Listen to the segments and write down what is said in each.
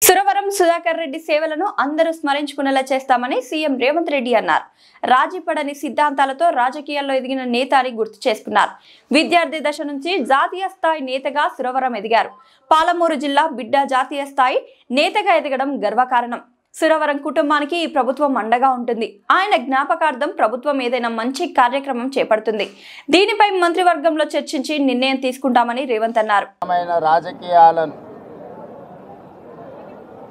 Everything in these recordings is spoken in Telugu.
సురవరం సుధాకర్ రెడ్డి సేవలను అందరూ స్మరించుకునేలా చేస్తామని సీఎం రేవంత్ రెడ్డి అన్నారు. రాజీపడని సిద్ధాంతాలతో రాజకీయాల్లో ఎదిగిన నేత అని గుర్తు చేసుకున్నారు. విద్యార్థి దశ నుంచి జాతీయ స్థాయి నేతగా సురవరం ఎదిగారు. పాలమూరు జిల్లా బిడ్డ జాతీయ స్థాయి నేతగా ఎదగడం గర్వకారణం. సురవరం కుటుంబానికి ఈ ప్రభుత్వం అండగా ఉంటుంది. ఆయన జ్ఞాపకార్థం ప్రభుత్వం ఏదైనా మంచి కార్యక్రమం చేపడుతుంది. దీనిపై మంత్రివర్గంలో చర్చించి నిర్ణయం తీసుకుంటామని రేవంత్ అన్నారు. రాజకీయాలను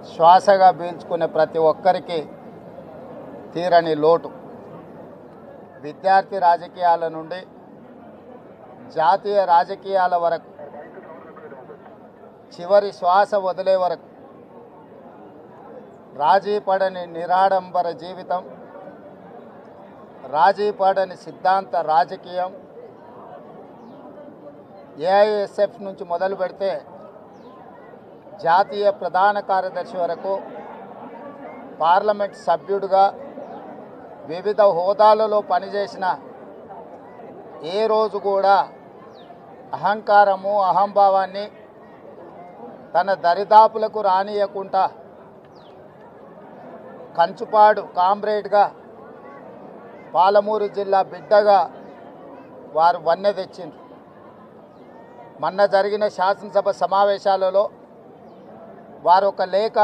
శ్వాసగా పీల్చుకునే ప్రతి ఒక్కరికి తీరని లోటు. విద్యార్థి రాజకీయాల నుండి జాతీయ రాజకీయాల వరకు, చివరి శ్వాస వదిలే వరకు రాజీపడని నిరాడంబర జీవితం, రాజీపడని సిద్ధాంత రాజకీయం. ఏఐఎస్ఎఫ్ నుంచి మొదలు పెడితే జాతీయ ప్రధాన కార్యదర్శి వరకు, పార్లమెంట్ సభ్యుడిగా వివిధ హోదాలలో పనిచేసిన ఏ రోజు కూడా అహంకారము, అహంభావాన్ని తన దరిదాపులకు రానియకుండా కంచుపాడు కామ్రేడ్గా, పాలమూరు జిల్లా బిడ్డగా వారు వన్నె తెచ్చిండ్రు. మొన్న జరిగిన శాసనసభ సమావేశాలలో వారు ఒక లేఖ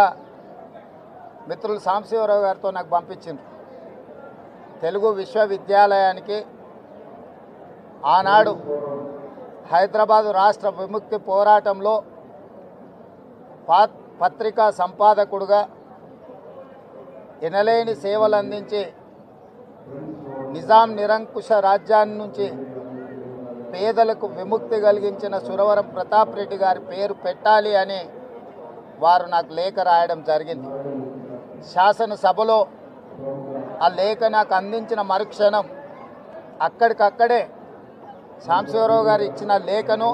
మిత్రులు సాంబశివరావు గారితో నాకు పంపించిండ్రు. తెలుగు విశ్వవిద్యాలయానికి ఆనాడు హైదరాబాదు రాష్ట్ర విముక్తి పోరాటంలో పత్రికా సంపాదకుడుగా ఎనలేని సేవలు అందించి నిజాం నిరంకుశ రాజ్యాన్ని నుంచి పేదలకు విముక్తి కలిగించిన సురవరం ప్రతాప్ రెడ్డి గారి పేరు పెట్టాలి అని వారు నాకు లేఖ రాయడం జరిగింది. శాసనసభలో ఆ లేఖ నాకు అందించిన మరుక్షణం అక్కడికక్కడే సాంబశివరావు గారు ఇచ్చిన లేఖను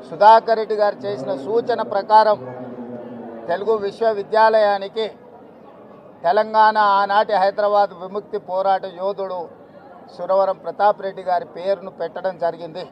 సుధాకర్ రెడ్డి గారు చేసిన సూచన ప్రకారం తెలుగు విశ్వవిద్యాలయానికి తెలంగాణ ఆనాటి హైదరాబాద్ విముక్తి పోరాట యోధుడు సురవరం ప్రతాప్ రెడ్డి గారి పేరును పెట్టడం జరిగింది.